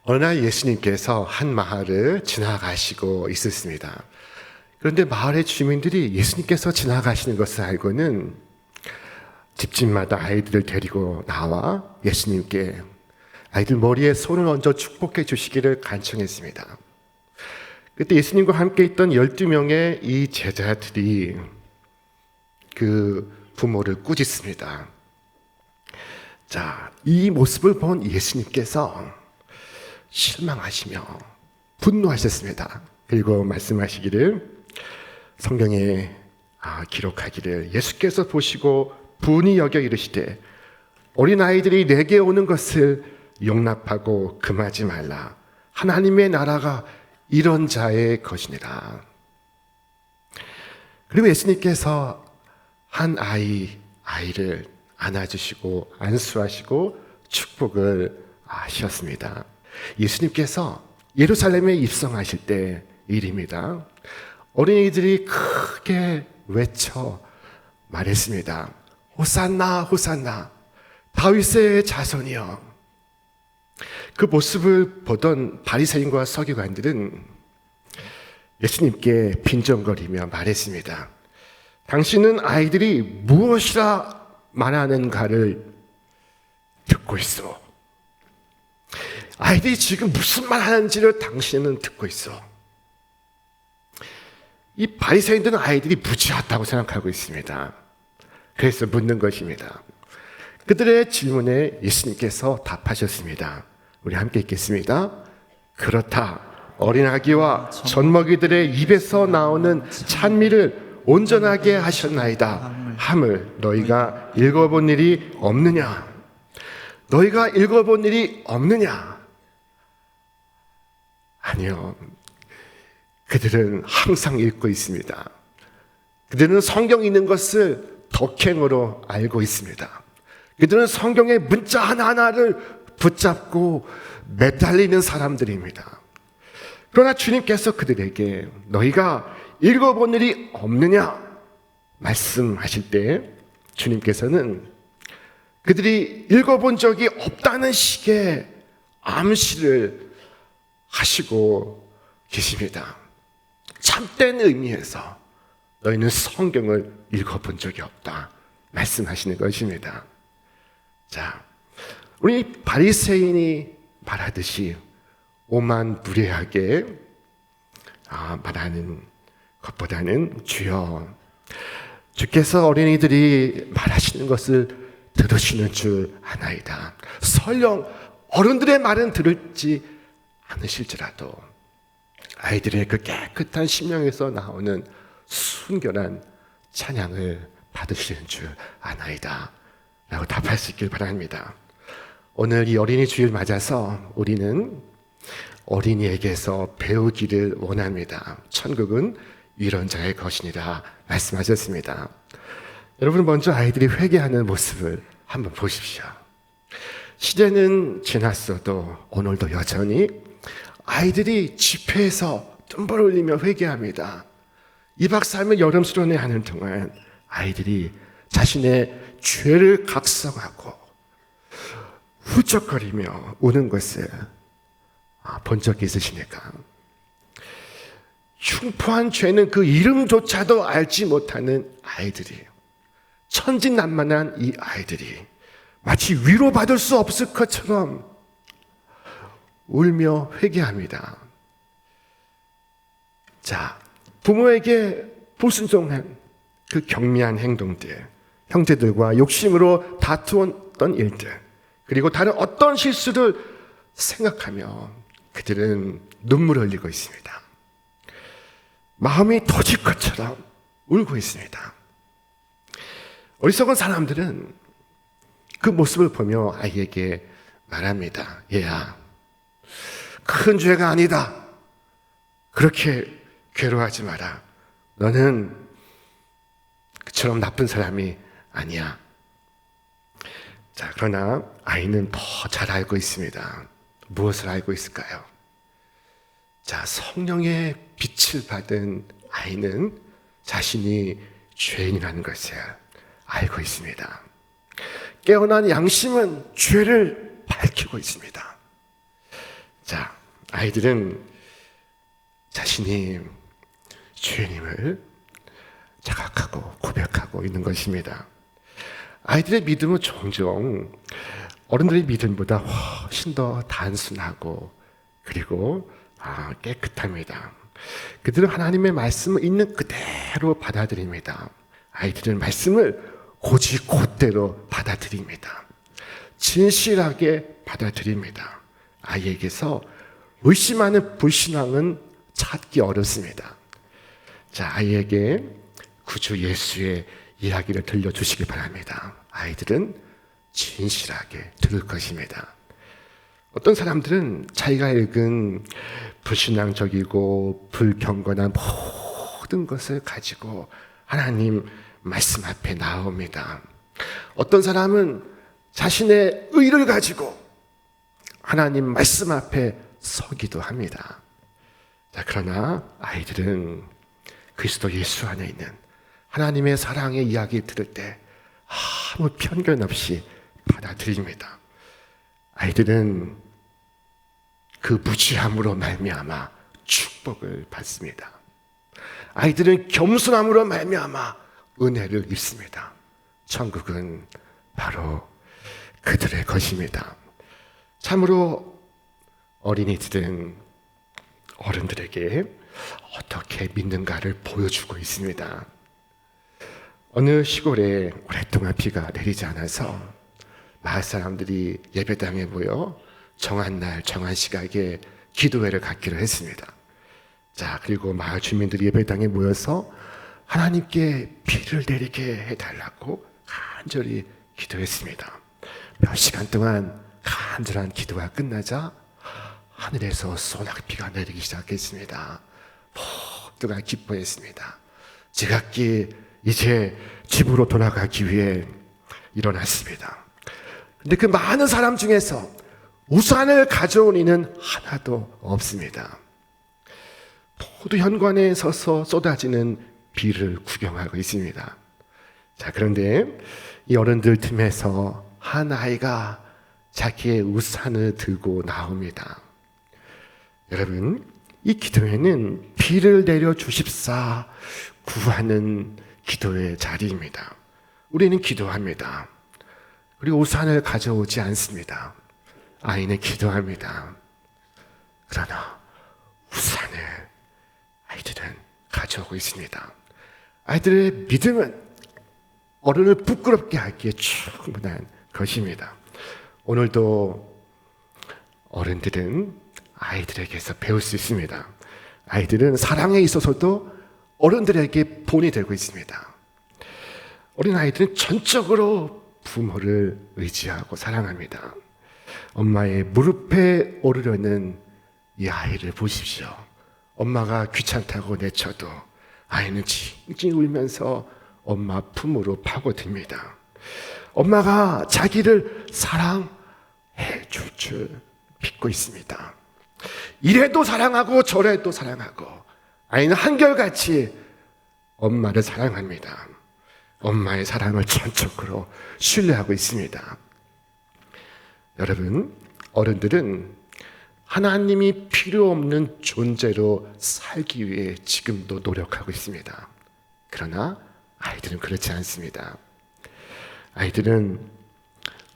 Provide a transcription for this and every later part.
어느 날 예수님께서 한 마을을 지나가시고 있었습니다. 그런데 마을의 주민들이 예수님께서 지나가시는 것을 알고는 집집마다 아이들을 데리고 나와 예수님께 아이들 머리에 손을 얹어 축복해 주시기를 간청했습니다. 그때 예수님과 함께 있던 12명의 이 제자들이 그 부모를 꾸짖습니다. 자, 이 모습을 본 예수님께서 실망하시며 분노하셨습니다. 그리고 말씀하시기를, 성경에 기록하기를, 예수께서 보시고 분이 여겨 이르시되 어린아이들이 내게 오는 것을 용납하고 금하지 말라. 하나님의 나라가 이런 자의 것이니라. 그리고 예수님께서 한 아이를 안아주시고 안수하시고 축복을 하셨습니다. 예수님께서 예루살렘에 입성하실 때 일입니다. 어린이들이 크게 외쳐 말했습니다. 호산나 호산나 다윗의 자손이여. 그 모습을 보던 바리새인과 서기관들은 예수님께 빈정거리며 말했습니다. 당신은 아이들이 무엇이라 말하는가를 듣고 있어. 아이들이 지금 무슨 말 하는지를 당신은 듣고 있어. 이 바리새인들은 아이들이 무지하다고 생각하고 있습니다. 그래서 묻는 것입니다. 그들의 질문에 예수님께서 답하셨습니다. 우리 함께 읽겠습니다. 그렇다. 어린아기와 젖먹이들의 입에서 나오는 찬미를 온전하게 하셨나이다 함을 너희가 읽어본 일이 없느냐? 너희가 읽어본 일이 없느냐? 아니요. 그들은 항상 읽고 있습니다. 그들은 성경 읽는 것을 덕행으로 알고 있습니다. 그들은 성경의 문자 하나하나를 붙잡고 매달리는 사람들입니다. 그러나 주님께서 그들에게 너희가 읽어본 일이 없느냐 말씀하실 때 주님께서는 그들이 읽어본 적이 없다는 식의 암시를 하시고 계십니다. 참된 의미에서 너희는 성경을 읽어본 적이 없다 말씀하시는 것입니다. 자, 우리 바리새인이 말하듯이 오만부례하게 말하는 것보다는 주여, 주께서 어린이들이 말하시는 것을 들으시는 줄 아나이다. 설령 어른들의 말은 들을지 않으실지라도 아이들의 그 깨끗한 심령에서 나오는 순결한 찬양을 받으시는 줄 아나이다 라고 답할 수 있길 바랍니다. 오늘 이 어린이 주일 맞아서 우리는 어린이에게서 배우기를 원합니다. 천국은 이런 자의 것이니라 말씀하셨습니다. 여러분, 먼저 아이들이 회개하는 모습을 한번 보십시오. 시대는 지났어도 오늘도 여전히 아이들이 집회에서 뜸벌 울리며 회개합니다. 2박 3일 여름 수련회 하는 동안 아이들이 자신의 죄를 각성하고 훌쩍거리며 우는 것을 본 적이 있으십니까? 흉포한 죄는 그 이름조차도 알지 못하는 아이들이, 천진난만한 이 아이들이 마치 위로받을 수 없을 것처럼 울며 회개합니다. 자, 부모에게 불순종한 그 경미한 행동들, 형제들과 욕심으로 다투었던 일들, 그리고 다른 어떤 실수를 생각하며 그들은 눈물을 흘리고 있습니다. 마음이 터질 것처럼 울고 있습니다. 어리석은 사람들은 그 모습을 보며 아이에게 말합니다. 얘야, 큰 죄가 아니다. 그렇게 괴로워하지 마라. 너는 그처럼 나쁜 사람이 아니야. 자, 그러나 아이는 더 잘 알고 있습니다. 무엇을 알고 있을까요? 자, 성령의 빛을 받은 아이는 자신이 죄인이라는 것을 알고 있습니다. 깨어난 양심은 죄를 밝히고 있습니다. 자, 아이들은 자신이 주님을 자각하고 고백하고 있는 것입니다. 아이들의 믿음은 종종 어른들의 믿음보다 훨씬 더 단순하고 그리고 깨끗합니다. 그들은 하나님의 말씀을 있는 그대로 받아들입니다. 아이들은 말씀을 곧이곧대로 받아들입니다. 진실하게 받아들입니다. 아이에게서 의심하는 불신앙은 찾기 어렵습니다. 자, 아이에게 구주 예수의 이야기를 들려주시기 바랍니다. 아이들은 진실하게 들을 것입니다. 어떤 사람들은 자기가 읽은 불신앙적이고 불경건한 모든 것을 가지고 하나님 말씀 앞에 나옵니다. 어떤 사람은 자신의 의를 가지고 하나님 말씀 앞에 서기도 합니다. 자, 그러나 아이들은 그리스도 예수 안에 있는 하나님의 사랑의 이야기 들을 때 아무 편견 없이 받아들입니다. 아이들은 그 무지함으로 말미암아 축복을 받습니다. 아이들은 겸손함으로 말미암아 은혜를 입습니다. 천국은 바로 그들의 것입니다. 참으로 어린이들은 어른들에게 어떻게 믿는가를 보여주고 있습니다. 어느 시골에 오랫동안 비가 내리지 않아서 마을 사람들이 예배당에 모여 정한 날 정한 시각에 기도회를 갖기로 했습니다. 자, 그리고 마을 주민들이 예배당에 모여서 하나님께 비를 내리게 해달라고 간절히 기도했습니다. 몇 시간 동안 간절한 기도가 끝나자 하늘에서 소낙비가 내리기 시작했습니다. 모두가 기뻐했습니다. 제각기 이제 집으로 돌아가기 위해 일어났습니다. 근데 그 많은 사람 중에서 우산을 가져온 이는 하나도 없습니다. 모두 현관에 서서 쏟아지는 비를 구경하고 있습니다. 자, 그런데 이 어른들 틈에서 한 아이가 자기의 우산을 들고 나옵니다. 여러분, 이 기도회는 비를 내려 주십사 구하는 기도의 자리입니다. 우리는 기도합니다. 그리고 우산을 가져오지 않습니다. 아이는 기도합니다. 그러나 우산을 아이들은 가져오고 있습니다. 아이들의 믿음은 어른을 부끄럽게 하기에 충분한 것입니다. 오늘도 어른들은 아이들에게서 배울 수 있습니다. 아이들은 사랑에 있어서도 어른들에게 본이 되고 있습니다. 어린아이들은 전적으로 부모를 의지하고 사랑합니다. 엄마의 무릎에 오르려는 이 아이를 보십시오. 엄마가 귀찮다고 내쳐도 아이는 징징 울면서 엄마 품으로 파고듭니다. 엄마가 자기를 사랑해 줄 줄 믿고 있습니다. 이래도 사랑하고 저래도 사랑하고 아이는 한결같이 엄마를 사랑합니다. 엄마의 사랑을 전적으로 신뢰하고 있습니다. 여러분, 어른들은 하나님이 필요 없는 존재로 살기 위해 지금도 노력하고 있습니다. 그러나 아이들은 그렇지 않습니다. 아이들은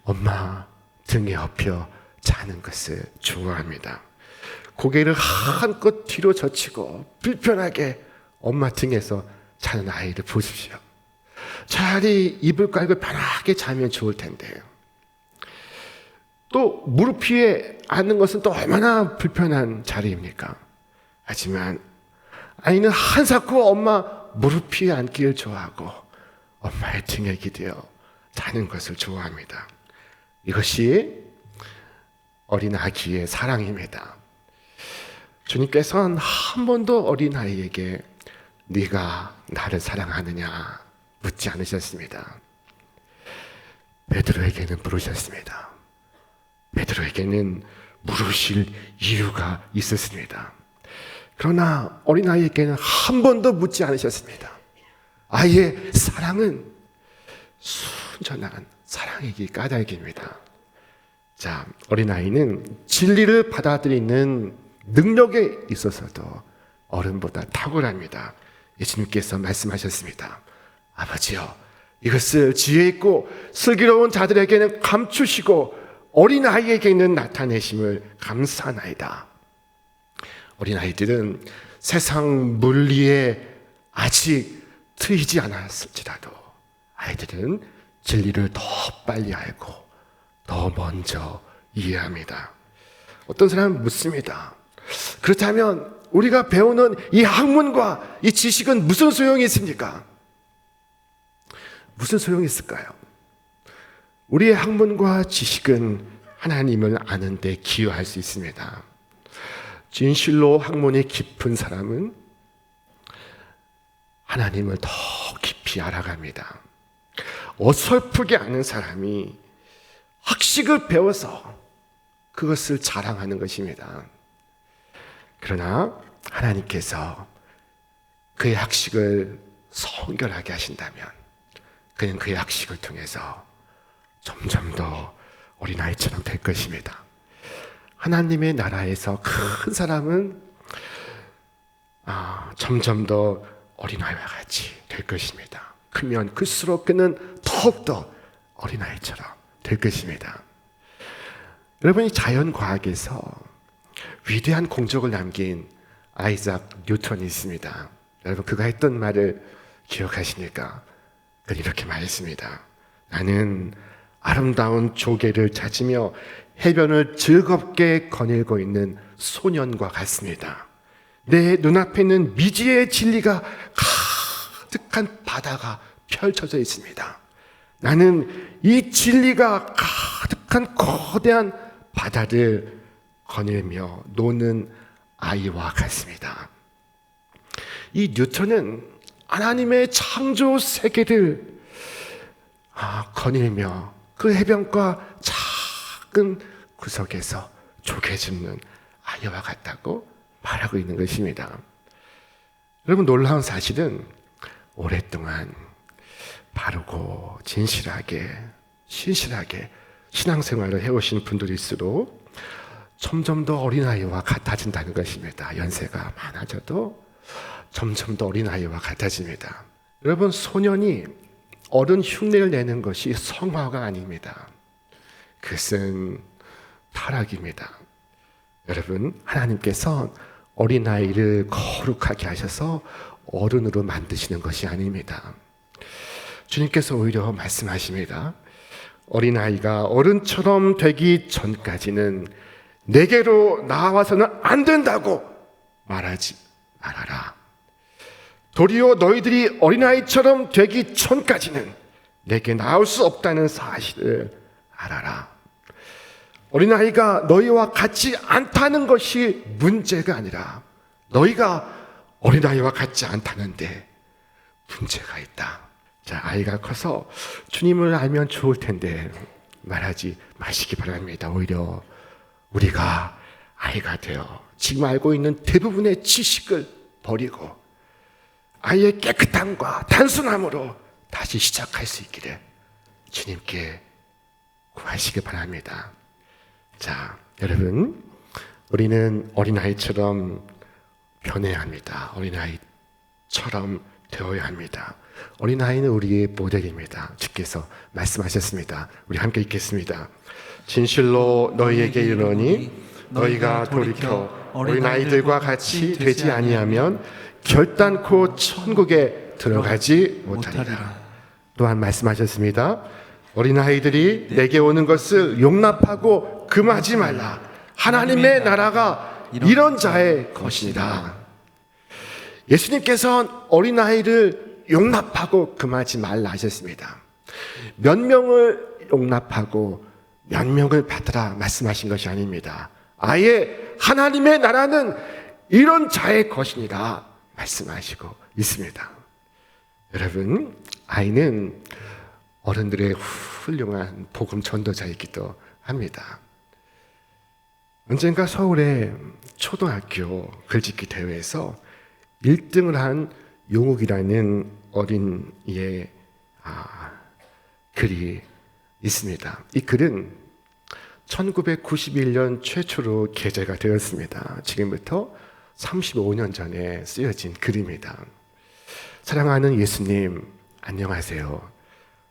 엄마 등에 엎여 자는 것을 좋아합니다. 고개를 한껏 뒤로 젖히고 불편하게 엄마 등에서 자는 아이를 보십시오. 차라리 이불 깔고 편하게 자면 좋을 텐데요. 또 무릎 위에 앉는 것은 또 얼마나 불편한 자리입니까? 하지만 아이는 한사코 엄마 무릎 위에 앉기를 좋아하고 엄마의 등에 기대어 자는 것을 좋아합니다. 이것이 어린 아기의 사랑입니다. 주님께서는 한 번도 어린아이에게 네가 나를 사랑하느냐 묻지 않으셨습니다. 베드로에게는 물으셨습니다. 베드로에게는 물으실 이유가 있었습니다. 그러나 어린아이에게는 한 번도 묻지 않으셨습니다. 아이의 사랑은 순전한 사랑이기 까닭입니다. 자, 어린아이는 진리를 받아들이는 능력에 있어서도 어른보다 탁월합니다. 예수님께서 말씀하셨습니다. 아버지여, 이것을 지혜 있고 슬기로운 자들에게는 감추시고 어린아이에게는 나타내심을 감사하나이다. 어린아이들은 세상 물리에 아직 트이지 않았을지라도 아이들은 진리를 더 빨리 알고 더 먼저 이해합니다. 어떤 사람은 묻습니다. 그렇다면 우리가 배우는 이 학문과 이 지식은 무슨 소용이 있습니까? 무슨 소용이 있을까요? 우리의 학문과 지식은 하나님을 아는 데 기여할 수 있습니다. 진실로 학문이 깊은 사람은 하나님을 더 깊이 알아갑니다. 어설프게 아는 사람이 학식을 배워서 그것을 자랑하는 것입니다. 그러나 하나님께서 그의 학식을 성결하게 하신다면 그는 그의 학식을 통해서 점점 더 어린아이처럼 될 것입니다. 하나님의 나라에서 큰 사람은 점점 더 어린아이와 같이 될 것입니다. 크면 클수록 그는 더욱더 어린아이처럼 될 것입니다. 여러분, 이 자연과학에서 위대한 공적을 남긴 아이작 뉴턴이 있습니다. 여러분, 그가 했던 말을 기억하십니까? 그는 이렇게 말했습니다. 나는 아름다운 조개를 찾으며 해변을 즐겁게 거닐고 있는 소년과 같습니다. 내 눈앞에 있는 미지의 진리가 가득한 바다가 펼쳐져 있습니다. 나는 이 진리가 가득한 거대한 바다를 거닐며 노는 아이와 같습니다. 이 뉴턴은 하나님의 창조 세계를 거닐며 그 해변가 작은 구석에서 조개 줍는 아이와 같다고 말하고 있는 것입니다. 여러분, 놀라운 사실은 오랫동안 바르고 진실하게 신실하게 신앙생활을 해오신 분들일수록 점점 더 어린아이와 같아진다는 것입니다. 연세가 많아져도 점점 더 어린아이와 같아집니다. 여러분, 소년이 어른 흉내를 내는 것이 성화가 아닙니다. 그것은 타락입니다. 여러분, 하나님께서 어린아이를 거룩하게 하셔서 어른으로 만드시는 것이 아닙니다. 주님께서 오히려 말씀하십니다. 어린아이가 어른처럼 되기 전까지는 내게로 나와서는 안 된다고 말하지 말아라. 도리어 너희들이 어린아이처럼 되기 전까지는 내게 나올 수 없다는 사실을 알아라. 어린아이가 너희와 같지 않다는 것이 문제가 아니라 너희가 어린아이와 같지 않다는데 문제가 있다. 자, 아이가 커서 주님을 알면 좋을 텐데 말하지 마시기 바랍니다. 오히려 우리가 아이가 되어 지금 알고 있는 대부분의 지식을 버리고 아이의 깨끗함과 단순함으로 다시 시작할 수 있기를 주님께 구하시기 바랍니다. 자, 여러분, 우리는 어린아이처럼 변해야 합니다. 어린아이처럼 되어야 합니다. 어린아이는 우리의 모델입니다. 주께서 말씀하셨습니다. 우리 함께 읽겠습니다. 진실로 너희에게 이르노니 너희가 돌이켜 어린아이들과 같이 되지 아니하면 결단코 천국에 들어가지 못하리라. 또한 말씀하셨습니다. 어린아이들이 내게 오는 것을 용납하고 금하지 말라. 하나님의 나라가 이런 자의 것이다. 예수님께서는 어린아이를 용납하고 금하지 말라 하셨습니다. 몇 명을 용납하고 몇 명을 받으라 말씀하신 것이 아닙니다. 아예 하나님의 나라는 이런 자의 것이니라 말씀하시고 있습니다. 여러분, 아이는 어른들의 훌륭한 복음 전도자이기도 합니다. 언젠가 서울의 초등학교 글짓기 대회에서 1등을 한 용욱이라는 어린이의 글이 있습니다. 이 글은 1991년 최초로 게재가 되었습니다. 지금부터 35년 전에 쓰여진 글입니다. 사랑하는 예수님, 안녕하세요.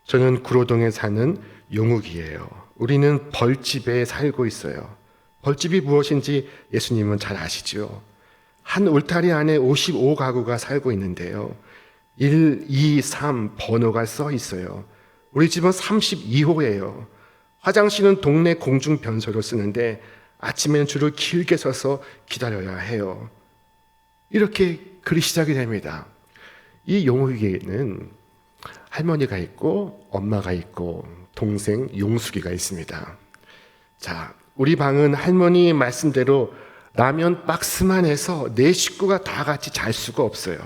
저는 구로동에 사는 용욱이에요. 우리는 벌집에 살고 있어요. 벌집이 무엇인지 예수님은 잘 아시죠? 한 울타리 안에 55가구가 살고 있는데요. 1, 2, 3 번호가 써 있어요. 우리 집은 32호예요. 화장실은 동네 공중변소로 쓰는데 아침에는 줄을 길게 서서 기다려야 해요. 이렇게 글이 시작이 됩니다. 이 용욱이는 할머니가 있고 엄마가 있고 동생 용숙이가 있습니다. 자, 우리 방은 할머니 말씀대로 라면 박스만 해서 네 식구가 다 같이 잘 수가 없어요.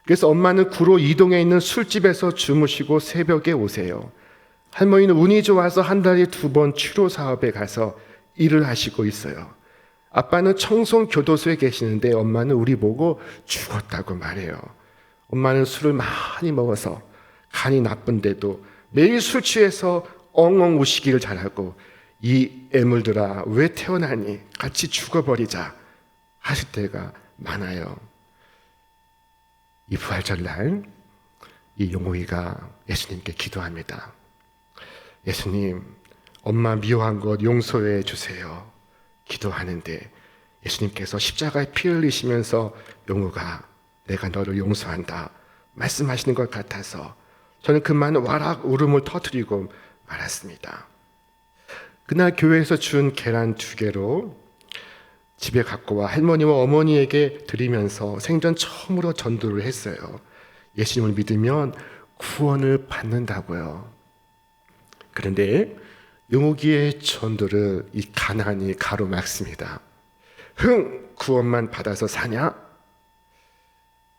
그래서 엄마는 구로 이동에 있는 술집에서 주무시고 새벽에 오세요. 할머니는 운이 좋아서 한 달에 2번 추로 사업에 가서 일을 하시고 있어요. 아빠는 청송교도소에 계시는데 엄마는 우리 보고 죽었다고 말해요. 엄마는 술을 많이 먹어서 간이 나쁜데도 매일 술 취해서 엉엉 우시기를 잘하고 이 애물들아 왜 태어나니 같이 죽어버리자 하실 때가 많아요. 이 부활절날 이 용욱이가 예수님께 기도합니다. 예수님, 엄마 미워한 것 용서해 주세요. 기도하는데 예수님께서 십자가에 피 흘리시면서 용욱아, 내가 너를 용서한다 말씀하시는 것 같아서 저는 그만 와락 울음을 터뜨리고 말았습니다. 그날 교회에서 준 계란 2개로 집에 갖고 와 할머니와 어머니에게 드리면서 생전 처음으로 전도를 했어요. 예수님을 믿으면 구원을 받는다고요. 그런데 용욱이의 전도를 이 가난이 가로막습니다. 구원만 받아서 사냐?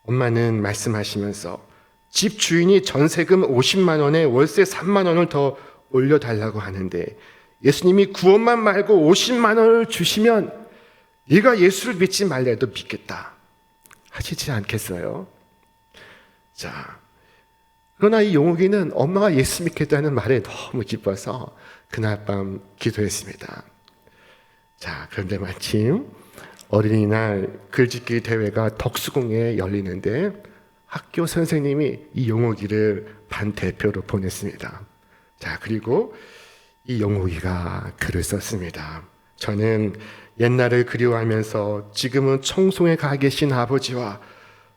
엄마는 말씀하시면서 집 주인이 전세금 50만 원에 월세 3만 원을 더 올려달라고 하는데 예수님이 구원만 말고 50만 원을 주시면 얘가 예수를 믿지 말래도 믿겠다 하시지 않겠어요? 자, 그러나 이 용욱이는 엄마가 예수 믿겠다는 말에 너무 기뻐서 그날 밤 기도했습니다. 자, 그런데 마침 어린이날 글짓기 대회가 덕수궁에 열리는데 학교 선생님이 이 용욱이를 반 대표로 보냈습니다. 자, 그리고 이 용욱이가 글을 썼습니다. 저는 옛날을 그리워하면서 지금은 청송에 가 계신 아버지와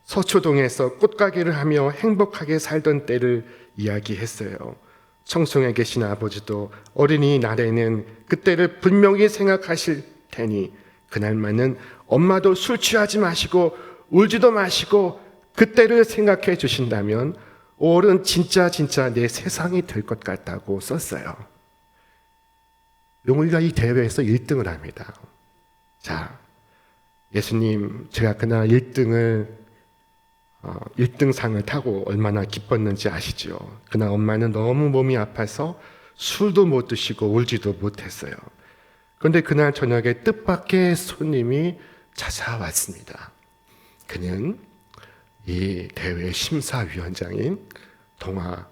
서초동에서 꽃가게를 하며 행복하게 살던 때를 이야기했어요. 청송에 계신 아버지도 어린이날에는 그때를 분명히 생각하실 테니 그날만은 엄마도 술 취하지 마시고 울지도 마시고 그때를 생각해 주신다면 5월은 진짜 내 세상이 될 것 같다고 썼어요. 용욱이가 이 대회에서 1등을 합니다. 자, 예수님, 제가 그날 1등상을 타고 얼마나 기뻤는지 아시죠? 그날 엄마는 너무 몸이 아파서 술도 못 드시고 울지도 못했어요. 그런데 그날 저녁에 뜻밖의 손님이 찾아왔습니다. 그는 이 대회 심사위원장인 동화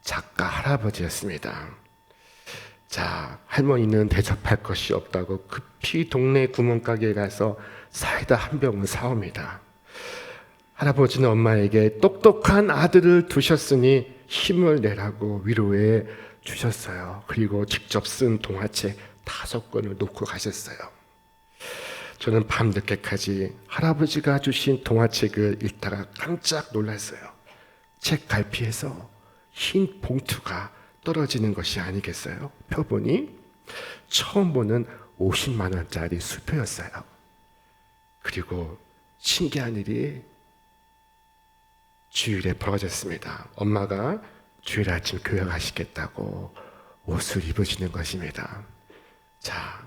작가 할아버지였습니다. 자, 할머니는 대접할 것이 없다고 급히 동네 구멍가게에 가서 사이다 한 병을 사옵니다. 할아버지는 엄마에게 똑똑한 아들을 두셨으니 힘을 내라고 위로해 주셨어요. 그리고 직접 쓴 동화책 5권을 놓고 가셨어요. 저는 밤늦게까지 할아버지가 주신 동화책을 읽다가 깜짝 놀랐어요. 책 갈피에서 흰 봉투가 떨어지는 것이 아니겠어요? 펴보니 처음 보는 50만 원짜리 수표였어요. 그리고 신기한 일이 주일에 벌어졌습니다. 엄마가 주일 아침 교회 가시겠다고 옷을 입으시는 것입니다. 자,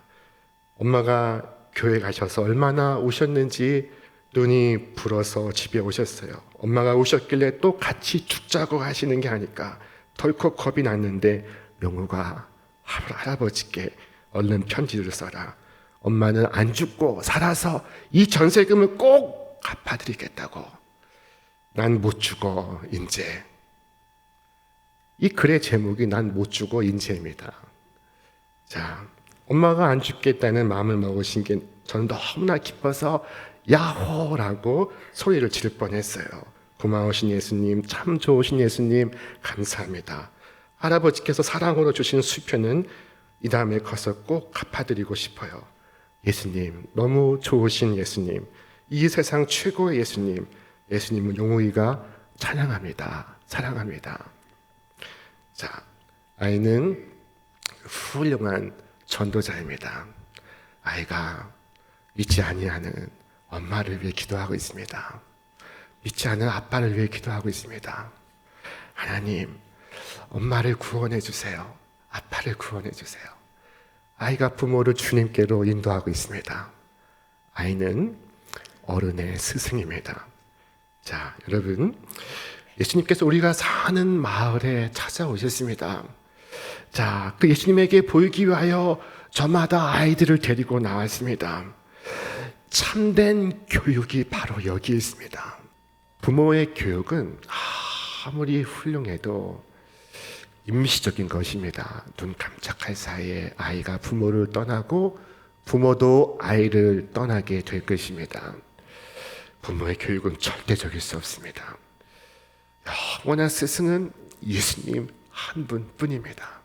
엄마가 교회 가셔서 얼마나 오셨는지 눈이 불어서 집에 오셨어요. 엄마가 오셨길래 또 같이 죽자고 하시는 게 아닐까 덜컥 겁이 났는데 용우가 할아버지께 얼른 편지를 써라. 엄마는 안 죽고 살아서 이 전세금을 꼭 갚아드리겠다고. 난 못 죽어 인제. 이 글의 제목이 난 못 죽어 인제입니다. 자, 엄마가 안 죽겠다는 마음을 먹으신 게 저는 너무나 기뻐서 야호라고 소리를 지를 뻔했어요. 고마우신 예수님, 참 좋으신 예수님, 감사합니다. 할아버지께서 사랑으로 주신 수표는 이 다음에 커서 꼭 갚아드리고 싶어요. 예수님, 너무 좋으신 예수님, 이 세상 최고의 예수님, 예수님은 영호이가 찬양합니다. 사랑합니다. 자, 아이는 훌륭한 전도자입니다. 아이가 믿지 아니하는 엄마를 위해 기도하고 있습니다. 믿지 않는 아빠를 위해 기도하고 있습니다. 하나님, 엄마를 구원해 주세요. 아빠를 구원해 주세요. 아이가 부모를 주님께로 인도하고 있습니다. 아이는 어른의 스승입니다. 자, 여러분, 예수님께서 우리가 사는 마을에 찾아오셨습니다. 자, 그 예수님에게 보이기 위하여 저마다 아이들을 데리고 나왔습니다. 참된 교육이 바로 여기 있습니다. 부모의 교육은 아무리 훌륭해도 임시적인 것입니다. 눈 깜짝할 사이에 아이가 부모를 떠나고 부모도 아이를 떠나게 될 것입니다. 부모의 교육은 절대적일 수 없습니다. 영원한 스승은 예수님 한 분뿐입니다.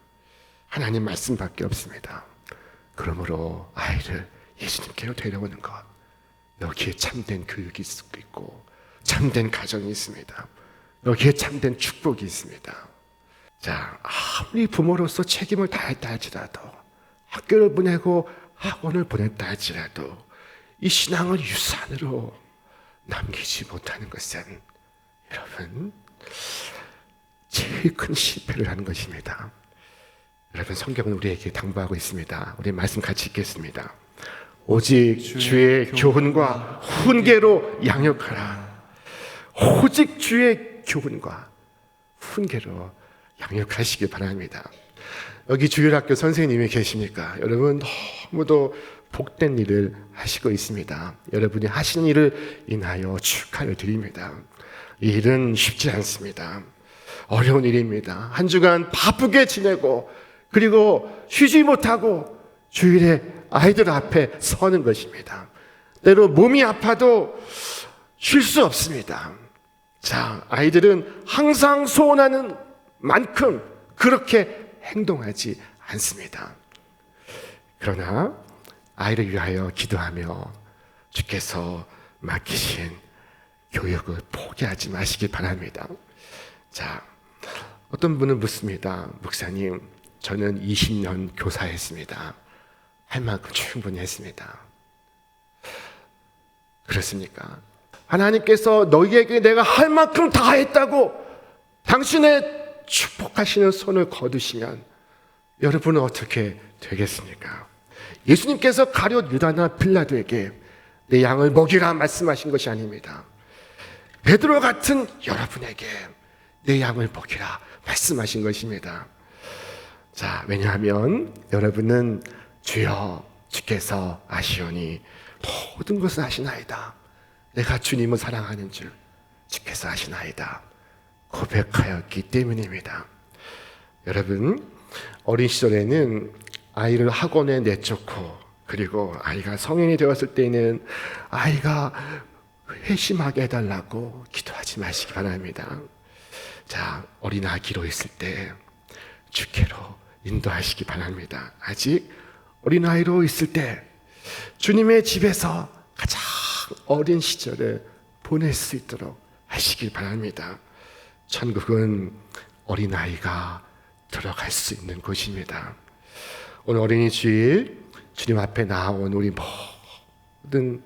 하나님 말씀밖에 없습니다. 그러므로 아이를 예수님께로 데려오는 것, 여기에 참된 교육이 있고 참된 가정이 있습니다. 여기에 참된 축복이 있습니다. 자, 아무리 부모로서 책임을 다했다 할지라도, 학교를 보내고 학원을 보냈다 할지라도 이 신앙을 유산으로 남기지 못하는 것은 여러분 제일 큰 실패를 하는 것입니다. 여러분, 성경은 우리에게 당부하고 있습니다. 우리 말씀 같이 읽겠습니다. 오직 주의 교훈과 훈계로 양육하라. 오직 주의 교훈과 훈계로 양육하시길 바랍니다. 여기 주일학교 선생님이 계십니까? 여러분, 너무도 복된 일을 하시고 있습니다. 여러분이 하시는 일을 인하여 축하를 드립니다. 이 일은 쉽지 않습니다. 어려운 일입니다. 한 주간 바쁘게 지내고 그리고 쉬지 못하고 주일에 아이들 앞에 서는 것입니다. 때로 몸이 아파도 쉴 수 없습니다. 자, 아이들은 항상 소원하는 만큼 그렇게 행동하지 않습니다. 그러나 아이를 위하여 기도하며 주께서 맡기신 교육을 포기하지 마시길 바랍니다. 자, 어떤 분은 묻습니다. 목사님, 저는 20년 교사했습니다. 할 만큼 충분히 했습니다. 그렇습니까? 하나님께서 너희에게 내가 할 만큼 다 했다고 당신의 축복하시는 손을 거두시면 여러분은 어떻게 되겠습니까? 예수님께서 가룟 유다나 빌라도에게 내 양을 먹이라 말씀하신 것이 아닙니다. 베드로 같은 여러분에게 내 양을 먹이라 말씀하신 것입니다. 자, 왜냐하면 여러분은 주여 주께서 아시오니 모든 것을 아시나이다. 내가 주님을 사랑하는 줄 주께서 아시나이다. 고백하였기 때문입니다. 여러분, 어린 시절에는 아이를 학원에 내쫓고 그리고 아이가 성인이 되었을 때는 아이가 회심하게 해달라고 기도하지 마시기 바랍니다. 자, 어린 아기로 있을 때 주께로 인도하시기 바랍니다. 아직 어린 아이로 있을 때 주님의 집에서 가장 어린 시절을 보낼 수 있도록 하시길 바랍니다. 천국은 어린아이가 들어갈 수 있는 곳입니다. 오늘 어린이 주일 주님 앞에 나온 우리 모든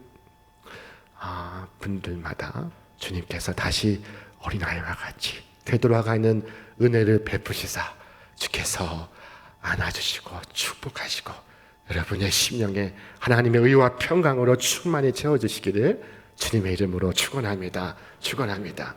분들마다 주님께서 다시 어린아이와 같이 되돌아가는 은혜를 베푸시사 주께서 안아주시고 축복하시고 여러분의 심령에 하나님의 의와 평강으로 충만히 채워주시기를 주님의 이름으로 축원합니다. 축원합니다.